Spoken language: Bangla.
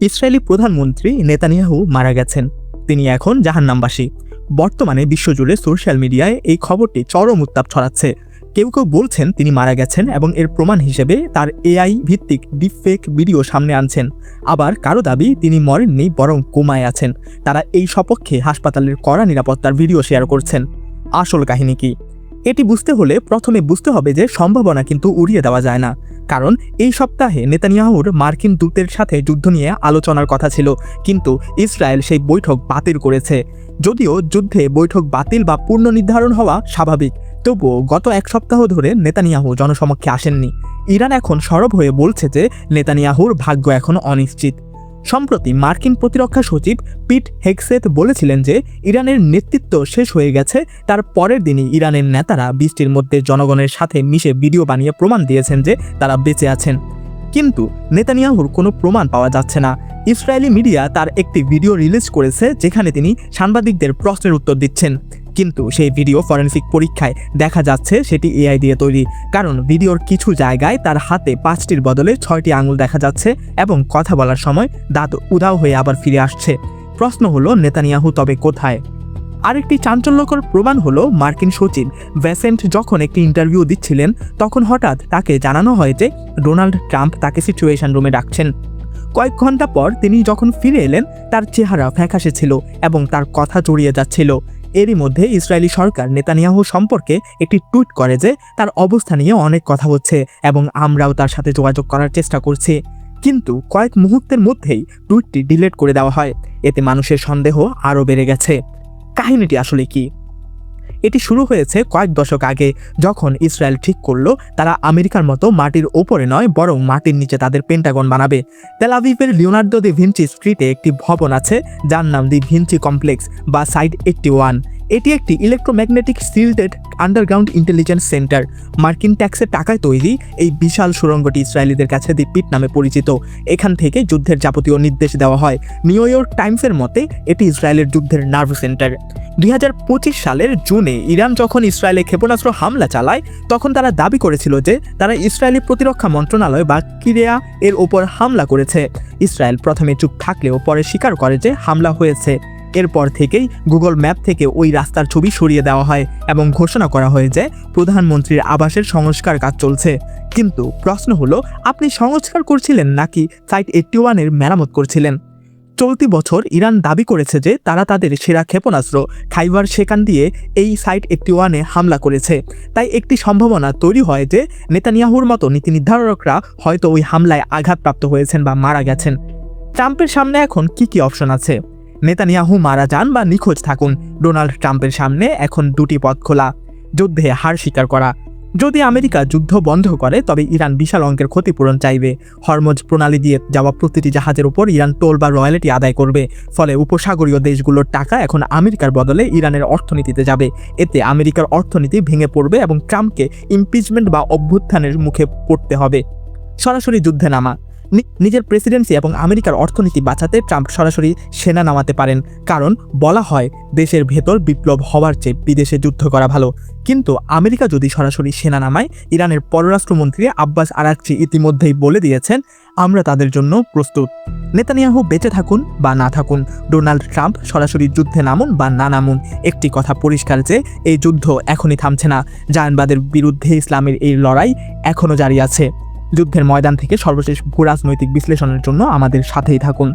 ইসরায়েলি প্রধানমন্ত্রী নেতানিয়াহু মারা গেছেন। তিনি এখন জাহান্নামবাসী। বর্তমানে বিশ্বজুড়ে সোশ্যাল মিডিয়ায় এই খবরটি চরম উত্তাপ ছড়াচ্ছে। কেউ কেউ বলছেন তিনি মারা গেছেন এবং এর প্রমাণ হিসেবে তার এআই ভিত্তিক ডিপফেক ভিডিও সামনে আনছেন। আবার কারো দাবি তিনি মরেননি, বরং কোমায় আছেন। তারা এই সপক্ষে হাসপাতালের কড়া নিরাপত্তার ভিডিও শেয়ার করছেন। আসল কাহিনী কি? এটি বুঝতে হলে প্রথমে বুঝতে হবে যে সম্ভাবনা কিন্তু উড়িয়ে দেওয়া যায় না। কারণ এই সপ্তাহে নেতানিয়াহুর মার্কিন দূতের সাথে যুদ্ধ নিয়ে আলোচনার কথা ছিল, কিন্তু ইসরায়েল সেই বৈঠক বাতিল করেছে। যদিও যুদ্ধে বৈঠক বাতিল বা পুনর্নির্ধারণ হওয়া স্বাভাবিক, তবুও গত এক সপ্তাহ ধরে নেতানিয়াহু জনসমক্ষে আসেননি। ইরান এখন সরব হয়ে বলছে যে নেতানিয়াহুর ভাগ্য এখন অনিশ্চিত। সম্প্রতি মার্কিন প্রতিরক্ষা সচিব পিট হেগসেথ বলেছিলেন যে ইরানের নেতৃত্ব শেষ হয়ে গেছে। তার পরের দিনই ইরানের নেতারা বৃষ্টির মধ্যে জনগণের সাথে মিশে ভিডিও বানিয়ে প্রমাণ দিয়েছেন যে তারা বেঁচে আছেন। কিন্তু নেতানিয়াহুর কোনো প্রমাণ পাওয়া যাচ্ছে না। ইসরায়েলি মিডিয়া তার একটি ভিডিও রিলিজ করেছে যেখানে তিনি সাংবাদিকদের প্রশ্নের উত্তর দিচ্ছেন, কিন্তু সেই ভিডিও ফরেনসিক পরীক্ষায় দেখা যাচ্ছে সেটি এআই দিয়ে তৈরি। কারণ ভিডিওর কিছু জায়গায় তার হাতে 5টির বদলে 6টি আঙুল দেখা যাচ্ছে এবং কথা বলার সময় দাঁত উধাও হয়ে আবার ফিরে আসছে। প্রশ্ন হলো, নেতানিয়াহু তবে কোথায়? আরেকটি চাঞ্চল্যকর প্রমাণ হলো, মার্কিন সচিব ভ্যাসেন্ট যখন একটি ইন্টারভিউ দিচ্ছিলেন তখন হঠাৎ তাকে জানানো হয় যে ডোনাল্ড ট্রাম্প তাকে সিচুয়েশন রুমে ডাকছেন। কয়েক ঘন্টা পর তিনি যখন ফিরে এলেন তার চেহারা ফ্যাকাশে ছিল এবং তার কথা জড়িয়ে যাচ্ছিল। এরই মধ্যে ইসরায়েলি সরকার নেতানিয়াহু সম্পর্কে একটি টুইট করে যে তার অবস্থা নিয়ে অনেক কথা হচ্ছে এবং আমরাও তার সাথে যোগাযোগ করার চেষ্টা করছি। কিন্তু কয়েক মুহূর্তের মধ্যেই টুইটটি ডিলিট করে দেওয়া হয়। এতে মানুষের সন্দেহ আরও বেড়ে গেছে। কাহিনীটি আসলে কি? এটি শুরু হয়েছে কয়েক দশক আগে, যখন ইসরায়েল ঠিক করলো তারা আমেরিকার মতো মাটির ওপরে নয় বরং মাটির নিচে তাদের পেন্টাগন বানাবে। তেল আভিভের লিওনার্দো দি ভিঞ্চি স্ট্রিটে একটি ভবন আছে যার নাম দি ভিঞ্চি কমপ্লেক্স বা সাইট 81। এটি একটি electromagnetic shielded underground intelligence centre. মার্কিন ট্যাক্সের টাকায় তৈরি এই বিশাল সুড়ঙ্গটি ইসরায়েলিদের কাছে দি পিট নামে পরিচিত। এখান থেকে যুদ্ধের যাবতীয় নির্দেশ দেওয়া হয়। নিউ ইয়র্ক টাইমসের মতে এটি ইসরায়েলের যুদ্ধের নার্ভ সেন্টার। 2025 সালের জুনে ইরান যখন ইসরায়েলে ক্ষেপণাস্ত্র হামলা চালায় তখন তারা দাবি করেছিল যে তারা ইসরায়েলি প্রতিরক্ষা মন্ত্রণালয় বা কিরিয়া এর ওপর হামলা করেছে। ইসরায়েল প্রথমে চুপ থাকলেও পরে স্বীকার করে যে হামলা হয়েছে। এরপর থেকেই গুগল ম্যাপ থেকে ওই রাস্তার ছবি সরিয়ে দেওয়া হয় এবং ঘোষণা করা হয় যে প্রধানমন্ত্রীর আবাসের সংস্কার কাজ চলছে। কিন্তু প্রশ্ন হলো, আপনি সংস্কার করছিলেন নাকি সাইট 81-এর মেরামত করছিলেন? চলতি বছর ইরান দাবি করেছে যে তারা তাদের সেরা ক্ষেপণাস্ত্র খাইবার সেখান দিয়ে এই সাইট 81-এ হামলা করেছে। তাই একটি সম্ভাবনা তৈরি হয় যে নেতানিয়াহুর মতো নীতি নির্ধারকরা হয়তো ওই হামলায় আঘাতপ্রাপ্ত হয়েছেন বা মারা গেছেন। ট্রাম্পের সামনে এখন কি অপশন আছে? নেতানিয়াহু মারা যান বা নিখোঁজ থাকুন, ডোনাল্ড ট্রাম্পের সামনে এখন দুটি পথ খোলা। যুদ্ধে হার স্বীকার করা। যদি আমেরিকা যুদ্ধ বন্ধ করে তবে ইরান বিশাল অঙ্কের ক্ষতিপূরণ চাইবে। হরমুজ প্রণালী দিয়ে যাওয়া প্রতিটি জাহাজের উপর ইরান টোল বা রয়্যালটি আদায় করবে। ফলে উপসাগরীয় দেশগুলোর টাকা এখন আমেরিকার বদলে ইরানের অর্থনীতিতে যাবে। এতে আমেরিকার অর্থনীতি ভেঙে পড়বে এবং ট্রাম্পকে ইমপিচমেন্ট বা অভ্যুত্থানের মুখে পড়তে হবে। সরাসরি যুদ্ধে নামা। নিজের প্রেসিডেন্সি এবং আমেরিকার অর্থনীতি বাঁচাতে ট্রাম্প সরাসরি সেনা নামাতে পারেন, কারণ বলা হয় দেশের ভেতর বিপ্লব হওয়ার চেয়ে বিদেশে যুদ্ধ করা ভালো। কিন্তু আমেরিকা যদি সরাসরি সেনা নামায়, ইরানের পররাষ্ট্রমন্ত্রী আব্বাস আরাকচি ইতিমধ্যেই বলে দিয়েছেন আমরা তাদের জন্য প্রস্তুত। নেতানিয়াহু বেঁচে থাকুন বা না থাকুন, ডোনাল্ড ট্রাম্প সরাসরি যুদ্ধে নামুন বা না নামুন, একটি কথা পরিষ্কার যে এই যুদ্ধ এখনই থামছে না। জায়নবাদের বিরুদ্ধে ইসলামের এই লড়াই এখনও জারি আছে। যুদ্ধের ময়দান থেকে সর্বশেষ ভূরাজনৈতিক বিশ্লেষণের জন্য আমাদের সাথেই থাকুন।